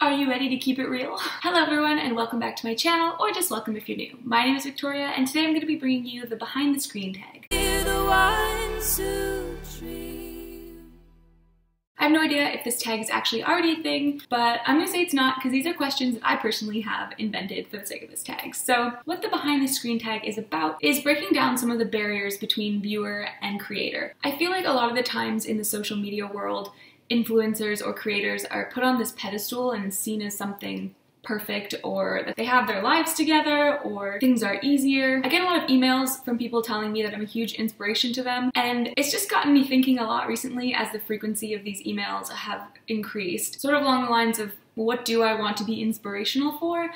Are you ready to keep it real? Hello everyone and welcome back to my channel, or just welcome if you're new. My name is Victoria and today I'm going to be bringing you the behind the screen tag. I have no idea if this tag is actually already a thing, but I'm going to say it's not because these are questions that I personally have invented for the sake of this tag. So what the behind the screen tag is about is breaking down some of the barriers between viewer and creator. I feel like a lot of the times in the social media world, influencers or creators are put on this pedestal and seen as something perfect, or that they have their lives together, or things are easier. I get a lot of emails from people telling me that I'm a huge inspiration to them, and it's just gotten me thinking a lot recently as the frequency of these emails have increased, sort of along the lines of, what do I want to be inspirational for?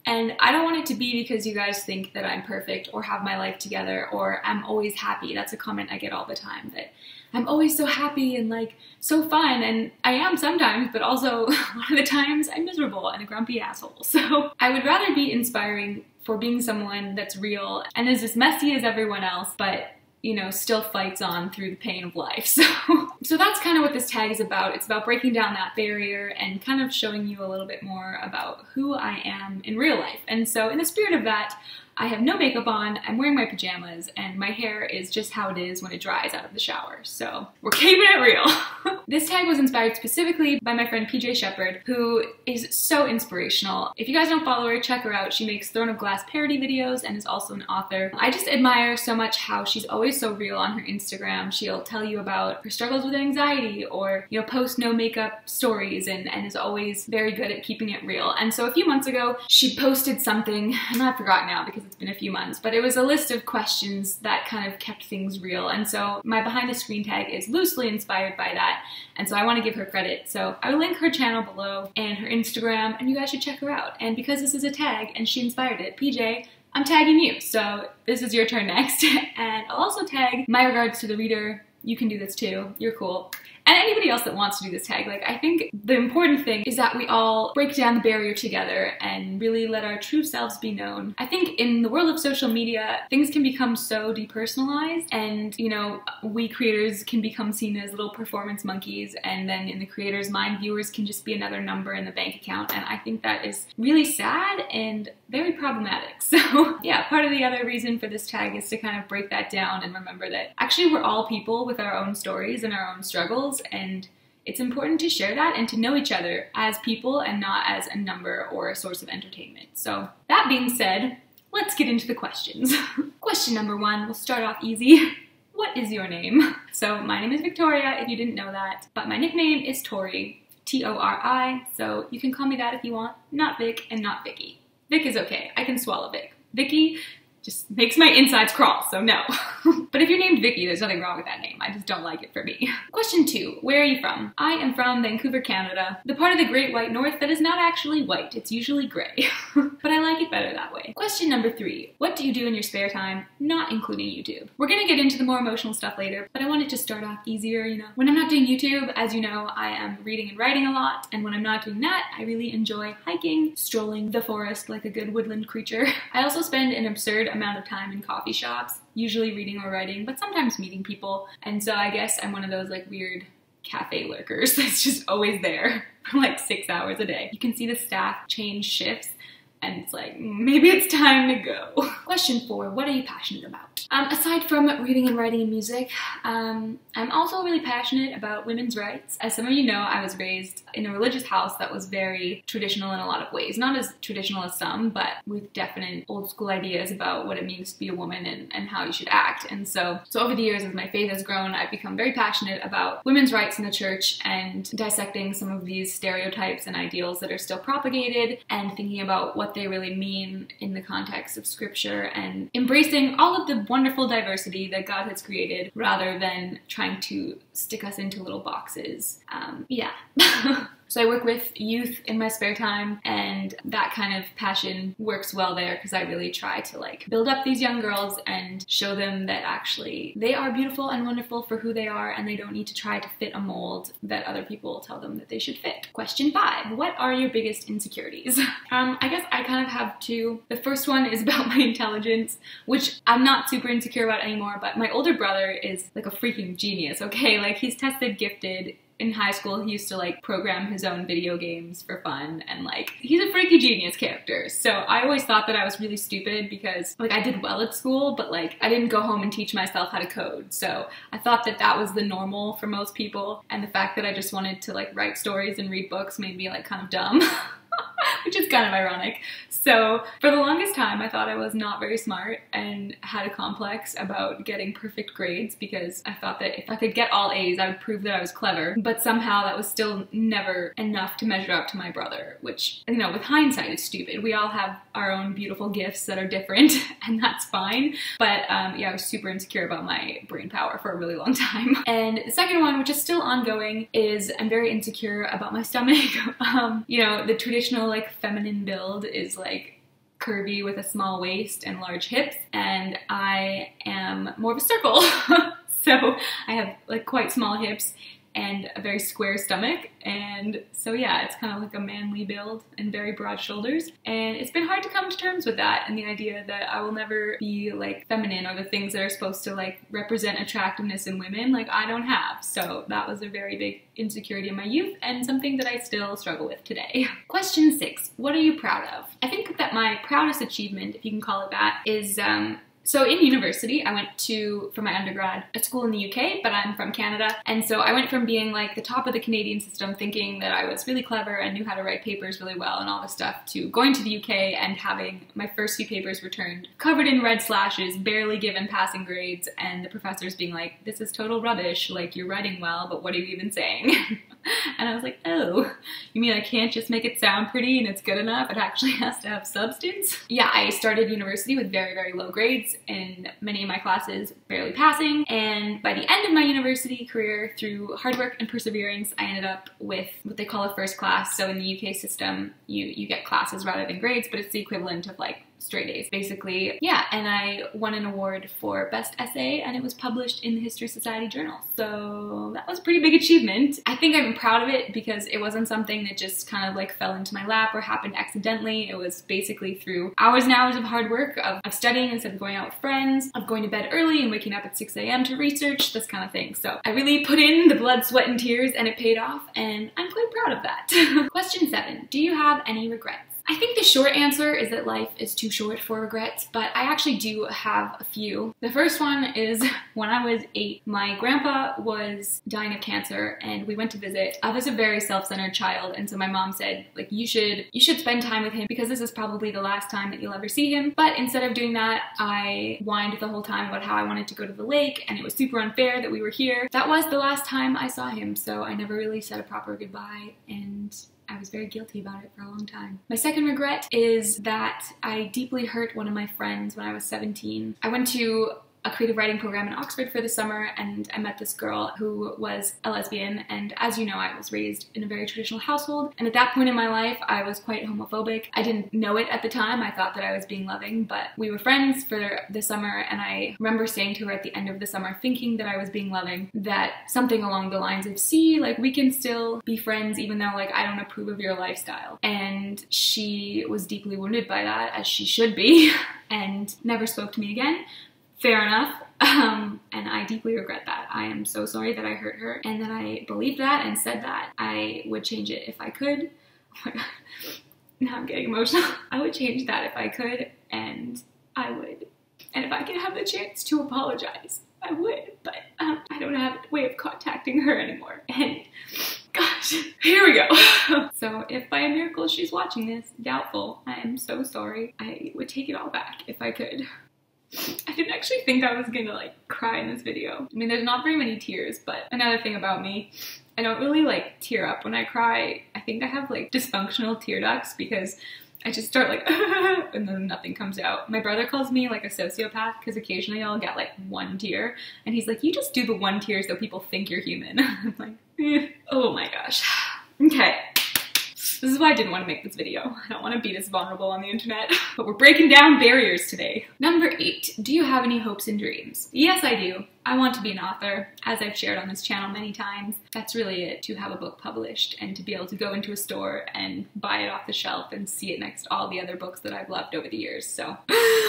And I don't want it to be because you guys think that I'm perfect or have my life together or I'm always happy. That's a comment I get all the time, that I'm always so happy and like so fun, and I am sometimes, but also a lot of the times I'm miserable and a grumpy asshole. So I would rather be inspiring for being someone that's real and is as messy as everyone else, but you know, still fights on through the pain of life. So that's kind of what this tag is about. It's about breaking down that barrier and kind of showing you a little bit more about who I am in real life. And so in the spirit of that, I have no makeup on, I'm wearing my pajamas, and my hair is just how it is when it dries out of the shower. So we're keeping it real. This tag was inspired specifically by my friend PJ Shepherd, who is so inspirational. If you guys don't follow her, check her out. She makes Throne of Glass parody videos and is also an author. I just admire so much how she's always so real on her Instagram. She'll tell you about her struggles with anxiety, or, you know, post no makeup stories, and is always very good at keeping it real. And so a few months ago, she posted something, and I forgot now because it's been a few months, but it was a list of questions that kind of kept things real. And so my behind the screen tag is loosely inspired by that. And so I want to give her credit. So I will link her channel below and her Instagram, and you guys should check her out. And because this is a tag and she inspired it, PJ, I'm tagging you. So this is your turn next. And I'll also tag my regards to the reader. You can do this too. You're cool. And anybody else that wants to do this tag. Like, I think the important thing is that we all break down the barrier together and really let our true selves be known. I think in the world of social media, things can become so depersonalized, and, you know, we creators can become seen as little performance monkeys, and then in the creator's mind, viewers can just be another number in the bank account, and I think that is really sad and very problematic. So yeah, part of the other reason for this tag is to kind of break that down and remember that actually we're all people with our own stories and our own struggles, and it's important to share that and to know each other as people and not as a number or a source of entertainment. So that being said, let's get into the questions. Question number one, we'll start off easy. What is your name? So my name is Victoria, if you didn't know that, but my nickname is Tori, T-O-R-I, so you can call me that if you want. Not Vic and not Vicky. Vic is okay, I can swallow Vic. Vicky just makes my insides crawl, so no. But if you're named Vicky, there's nothing wrong with that name. I just don't like it for me. Question two, where are you from? I am from Vancouver, Canada, the part of the Great White North that is not actually white. It's usually gray, but I like it better that way. Question number three, what do you do in your spare time, not including YouTube? We're gonna get into the more emotional stuff later, but I wanted to start off easier, you know. When I'm not doing YouTube, as you know, I am reading and writing a lot, and when I'm not doing that, I really enjoy hiking, strolling the forest like a good woodland creature. I also spend an absurd amount of time in coffee shops, usually reading or writing, but sometimes meeting people. And so I guess I'm one of those like weird cafe lurkers that's just always there for like 6 hours a day. You can see the staff change shifts, and it's like, maybe it's time to go. Question four, what are you passionate about? Aside from reading and writing and music, I'm also really passionate about women's rights. As some of you know, I was raised in a religious house that was very traditional in a lot of ways. Not as traditional as some, but with definite old school ideas about what it means to be a woman and how you should act. And so over the years, as my faith has grown, I've become very passionate about women's rights in the church and dissecting some of these stereotypes and ideals that are still propagated, and thinking about what they really mean in the context of scripture, and embracing all of the wonderful diversity that God has created rather than trying to stick us into little boxes. Yeah. So I work with youth in my spare time, and that kind of passion works well there because I really try to like build up these young girls and show them that actually they are beautiful and wonderful for who they are, and they don't need to try to fit a mold that other people tell them that they should fit. Question five, what are your biggest insecurities? I guess I kind of have two. The first one is about my intelligence, which I'm not super insecure about anymore, but my older brother is like a freaking genius, okay? Like, he's tested gifted in high school, he used to like program his own video games for fun, and like he's a freaky genius character. So I always thought that I was really stupid because like I did well at school, but like I didn't go home and teach myself how to code. So I thought that that was the normal for most people, and the fact that I just wanted to like write stories and read books made me like kind of dumb. Which is kind of ironic. So for the longest time, I thought I was not very smart and had a complex about getting perfect grades because I thought that if I could get all A's, I would prove that I was clever. But somehow that was still never enough to measure up to my brother, which, you know, with hindsight is stupid. We all have our own beautiful gifts that are different, and that's fine. But yeah, I was super insecure about my brain power for a really long time. And the second one, which is still ongoing, is I'm very insecure about my stomach. You know, the traditional like feminine build is like curvy with a small waist and large hips, and I am more of a circle. So I have like quite small hips and a very square stomach, and so yeah, it's kind of like a manly build and very broad shoulders, and it's been hard to come to terms with that and the idea that I will never be like feminine or the things that are supposed to like represent attractiveness in women, like I don't have. So that was a very big insecurity in my youth and something that I still struggle with today. Question 6, what are you proud of? I think that my proudest achievement, if you can call it that, is so in university, I went to, for my undergrad, a school in the UK, but I'm from Canada. And so I went from being like the top of the Canadian system, thinking that I was really clever and knew how to write papers really well and all this stuff, to going to the UK and having my first few papers returned covered in red slashes, barely given passing grades, and the professors being like, this is total rubbish, like you're writing well, but what are you even saying? And I was like, oh, you mean I can't just make it sound pretty and it's good enough? It actually has to have substance? Yeah, I started university with very, very low grades in many of my classes, barely passing. And by the end of my university career, through hard work and perseverance, I ended up with what they call a first class. So in the UK system, you get classes rather than grades, but it's the equivalent of like straight A's, basically. Yeah, and I won an award for best essay, and it was published in the History Society Journal. So that was a pretty big achievement. I think I'm proud of it because it wasn't something that just kind of like fell into my lap or happened accidentally. It was basically through hours and hours of hard work, of studying instead of going out with friends, of going to bed early and waking up at 6 a.m. to research, this kind of thing. So I really put in the blood, sweat, and tears, and it paid off, and I'm quite proud of that. Question 7, do you have any regrets? I think the short answer is that life is too short for regrets, but I actually do have a few. The first one is when I was 8, my grandpa was dying of cancer and we went to visit. I was a very self-centered child, and so my mom said, like, you should spend time with him because this is probably the last time that you'll ever see him. But instead of doing that, I whined the whole time about how I wanted to go to the lake and it was super unfair that we were here. That was the last time I saw him, so I never really said a proper goodbye, and I was very guilty about it for a long time. My second regret is that I deeply hurt one of my friends when I was 17. I went to a creative writing program in Oxford for the summer, and I met this girl who was a lesbian, and as you know, I was raised in a very traditional household, and at that point in my life, I was quite homophobic. I didn't know it at the time. I thought that I was being loving, but we were friends for the summer, and I remember saying to her at the end of the summer, thinking that I was being loving, that something along the lines of, see, like, we can still be friends even though, like, I don't approve of your lifestyle. And she was deeply wounded by that, as she should be, and never spoke to me again. Fair enough, and I deeply regret that. I am so sorry that I hurt her and that I believed that and said that. I would change it if I could. Oh my god, now I'm getting emotional. I would change that if I could, and I would. And if I could have the chance to apologize, I would, but I don't have a way of contacting her anymore. And gosh, here we go. So if by a miracle she's watching this, doubtful, I am so sorry. I would take it all back if I could. I didn't actually think I was gonna like cry in this video. I mean, there's not very many tears, but another thing about me, I don't really like tear up when I cry. I think I have like dysfunctional tear ducts because I just start like and then nothing comes out. My brother calls me like a sociopath because occasionally I'll get like one tear and he's like, you just do the one tear so people think you're human. I'm like, oh my gosh. Okay. This is why I didn't want to make this video. I don't want to be this vulnerable on the internet. But we're breaking down barriers today. Number 8, do you have any hopes and dreams? Yes, I do. I want to be an author, as I've shared on this channel many times. That's really it, to have a book published and to be able to go into a store and buy it off the shelf and see it next to all the other books that I've loved over the years. So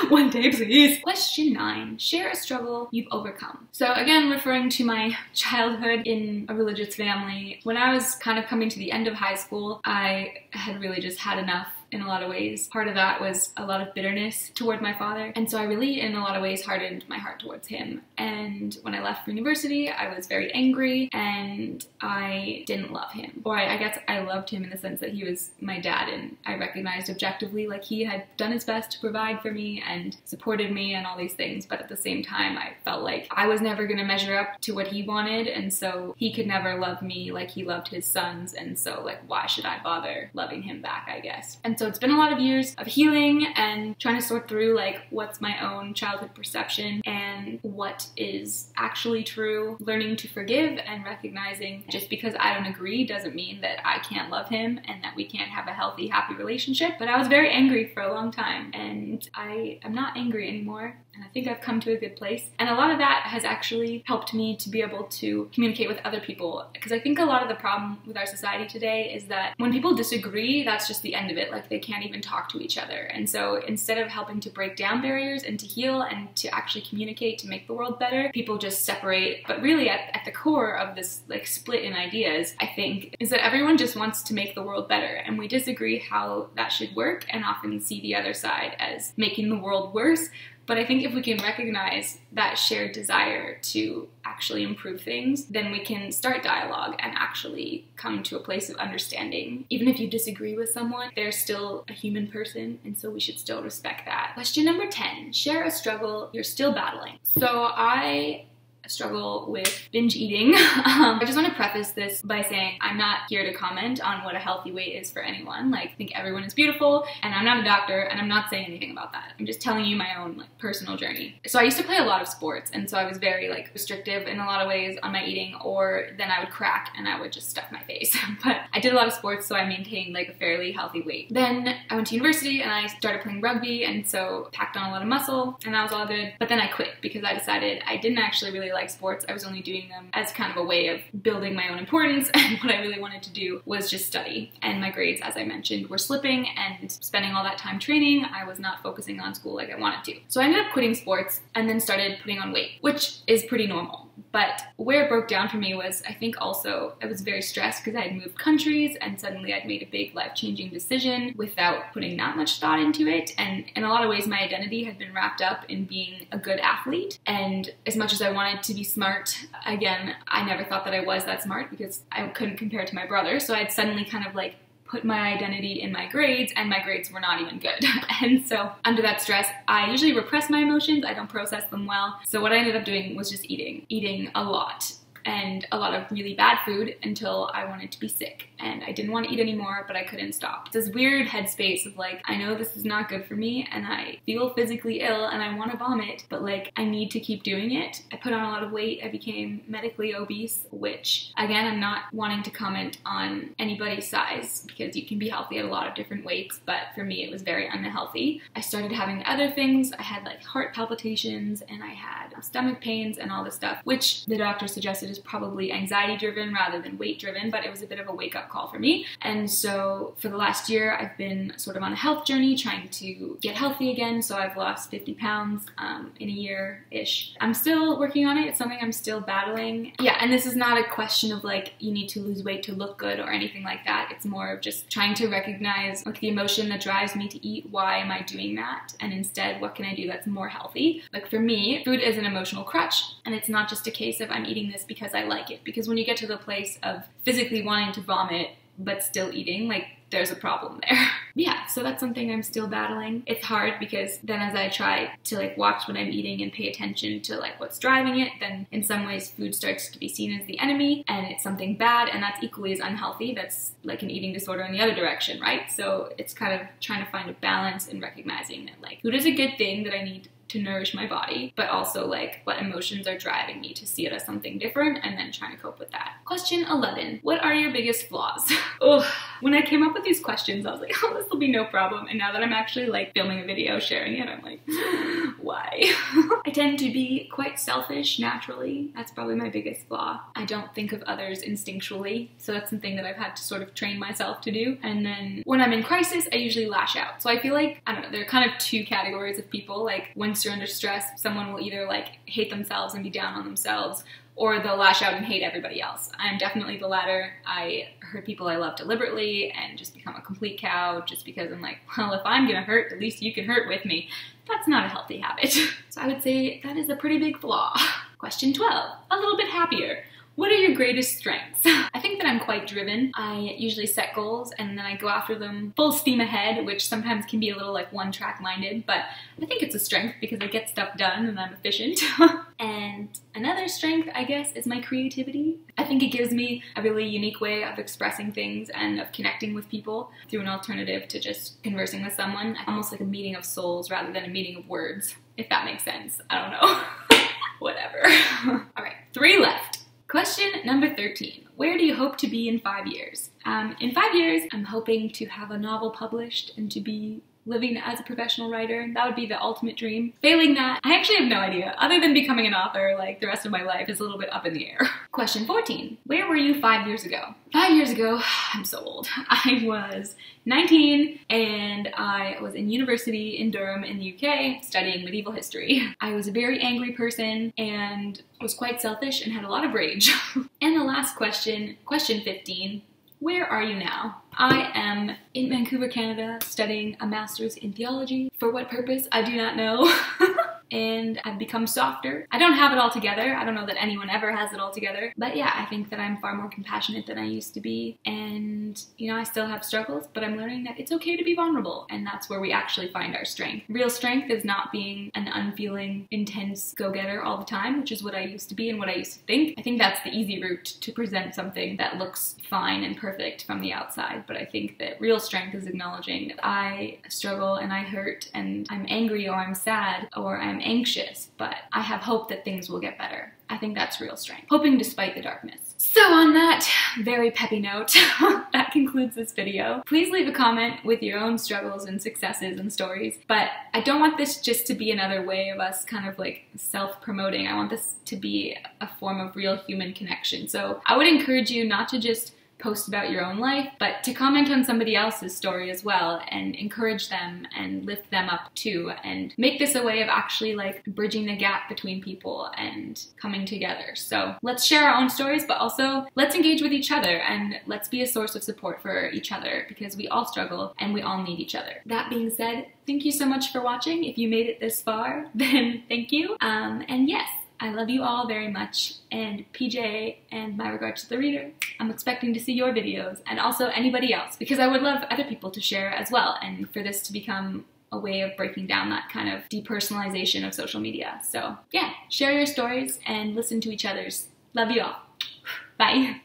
one day, please. Question 9, share a struggle you've overcome. So again, referring to my childhood in a religious family, when I was kind of coming to the end of high school, I had really just had enough in a lot of ways. Part of that was a lot of bitterness toward my father, and so I really, in a lot of ways, hardened my heart towards him. And when I left for university, I was very angry, and I didn't love him. Or I guess I loved him in the sense that he was my dad, and I recognized objectively like he had done his best to provide for me and supported me and all these things, but at the same time, I felt like I was never gonna measure up to what he wanted, and so he could never love me like he loved his sons, and so like, why should I bother loving him back, I guess. And so it's been a lot of years of healing and trying to sort through like what's my own childhood perception and what is actually true, learning to forgive and recognizing just because I don't agree doesn't mean that I can't love him and that we can't have a healthy, happy relationship. But I was very angry for a long time, and I am not angry anymore. And I think I've come to a good place. And a lot of that has actually helped me to be able to communicate with other people. Because I think a lot of the problem with our society today is that when people disagree, that's just the end of it. Like, they can't even talk to each other. And so instead of helping to break down barriers and to heal and to actually communicate to make the world better, people just separate. But really at the core of this like split in ideas, I think, is that everyone just wants to make the world better. And we disagree how that should work and often see the other side as making the world worse. But I think if we can recognize that shared desire to actually improve things, then we can start dialogue and actually come to a place of understanding. Even if you disagree with someone, they're still a human person, and so we should still respect that. Question number 10, share a struggle you're still battling. So I struggle with binge eating. I just want to preface this by saying I'm not here to comment on what a healthy weight is for anyone. Like, I think everyone is beautiful, and I'm not a doctor, and I'm not saying anything about that. I'm just telling you my own like personal journey. So I used to play a lot of sports, and so I was very like restrictive in a lot of ways on my eating, or then I would crack and I would just stuff my face. But I did a lot of sports, so I maintained like a fairly healthy weight. Then I went to university and I started playing rugby, and so packed on a lot of muscle, and that was all good. But then I quit because I decided I didn't actually really like sports. I was only doing them as kind of a way of building my own importance, and what I really wanted to do was just study. And my grades, as I mentioned, were slipping, and spending all that time training, I was not focusing on school like I wanted to. So I ended up quitting sports and then started putting on weight, which is pretty normal. But where it broke down for me was, I think also I was very stressed because I had moved countries and suddenly I'd made a big life-changing decision without putting that much thought into it. And in a lot of ways, my identity had been wrapped up in being a good athlete. And as much as I wanted to be smart, again, I never thought that I was that smart because I couldn't compare to my brother. So I'd suddenly kind of like put my identity in my grades, and my grades were not even good. And so under that stress, I usually repress my emotions. I don't process them well. So what I ended up doing was just eating a lot. And a lot of really bad food until I wanted to be sick. And I didn't want to eat anymore, but I couldn't stop. It's this weird headspace of like, I know this is not good for me, and I feel physically ill, and I want to vomit, but like, I need to keep doing it. I put on a lot of weight. I became medically obese, which, again, I'm not wanting to comment on anybody's size, because you can be healthy at a lot of different weights, but for me, it was very unhealthy. I started having other things. I had like heart palpitations, and I had stomach pains and all this stuff, which the doctor suggested is probably anxiety driven rather than weight driven, but it was a bit of a wake up call for me. And so for the last year, I've been sort of on a health journey trying to get healthy again. So I've lost 50 pounds in a year-ish. I'm still working on it. It's something I'm still battling. Yeah, and this is not a question of like, you need to lose weight to look good or anything like that. It's more of just trying to recognize like the emotion that drives me to eat. Why am I doing that? And instead, what can I do that's more healthy? Like for me, food is an emotional crutch, and it's not just a case of I'm eating this because I like it. Because when you get to the place of physically wanting to vomit but still eating, like there's a problem there. Yeah, so that's something I'm still battling. It's hard because then as I try to like watch what I'm eating and pay attention to like what's driving it, then in some ways food starts to be seen as the enemy and it's something bad, and that's equally as unhealthy. That's like an eating disorder in the other direction, right? So it's kind of trying to find a balance and recognizing that like food is a good thing that I need to nourish my body, but also like what emotions are driving me to see it as something different and then trying to cope with that. Question 11. What are your biggest flaws? Ugh. When I came up with these questions, I was like, oh, this will be no problem. And now that I'm actually like filming a video, sharing it, I'm like, why? I tend to be quite selfish naturally. That's probably my biggest flaw. I don't think of others instinctually. So that's something that I've had to sort of train myself to do. And then when I'm in crisis, I usually lash out. So I feel like, I don't know, there are kind of two categories of people. Like once you're under stress, someone will either like hate themselves and be down on themselves, or they'll lash out and hate everybody else. I'm definitely the latter. I hurt people I love deliberately and just become a complete cow just because I'm like, well, if I'm gonna hurt, at least you can hurt with me. That's not a healthy habit. So I would say that is a pretty big flaw. Question 12, a little bit happier. What are your greatest strengths? I think that I'm quite driven. I usually set goals and then I go after them full steam ahead, which sometimes can be a little like one-track minded, but I think it's a strength because I get stuff done and I'm efficient. And another strength, I guess, is my creativity. I think it gives me a really unique way of expressing things and of connecting with people through an alternative to just conversing with someone. Almost like a meeting of souls rather than a meeting of words, if that makes sense. I don't know. Whatever. All right, 3 left. Question number 13. Where do you hope to be in 5 years? In 5 years, I'm hoping to have a novel published and to be living as a professional writer. That would be the ultimate dream. Failing that, I actually have no idea. Other than becoming an author, like the rest of my life is a little bit up in the air. Question 14. Where were you 5 years ago? 5 years ago, I'm so old. I was 19 and I was in university in Durham in the UK studying medieval history. I was a very angry person and was quite selfish and had a lot of rage. And the last question, question 15. Where are you now? I am in Vancouver, Canada, studying a master's in theology. For what purpose? I do not know. And I've become softer. I don't have it all together. I don't know that anyone ever has it all together. But yeah, I think that I'm far more compassionate than I used to be. And, you know, I still have struggles, but I'm learning that it's okay to be vulnerable. And that's where we actually find our strength. Real strength is not being an unfeeling, intense go-getter all the time, which is what I used to be and what I used to think. I think that's the easy route to present something that looks fine and perfect from the outside. But I think that real strength is acknowledging that I struggle and I hurt and I'm angry or I'm sad or I'm anxious, but I have hope that things will get better. I think that's real strength. Hoping despite the darkness. So on that very peppy note, that concludes this video. Please leave a comment with your own struggles and successes and stories, but I don't want this just to be another way of us kind of like self-promoting. I want this to be a form of real human connection. So I would encourage you not to just post about your own life, but to comment on somebody else's story as well and encourage them and lift them up too and make this a way of actually like bridging the gap between people and coming together. So let's share our own stories, but also let's engage with each other and let's be a source of support for each other because we all struggle and we all need each other. That being said, thank you so much for watching. If you made it this far, then thank you. And yes, I love you all very much, and PJ and my regards to the reader. I'm expecting to see your videos and also anybody else because I would love other people to share as well and for this to become a way of breaking down that kind of depersonalization of social media. So yeah, share your stories and listen to each other's. Love you all. Bye.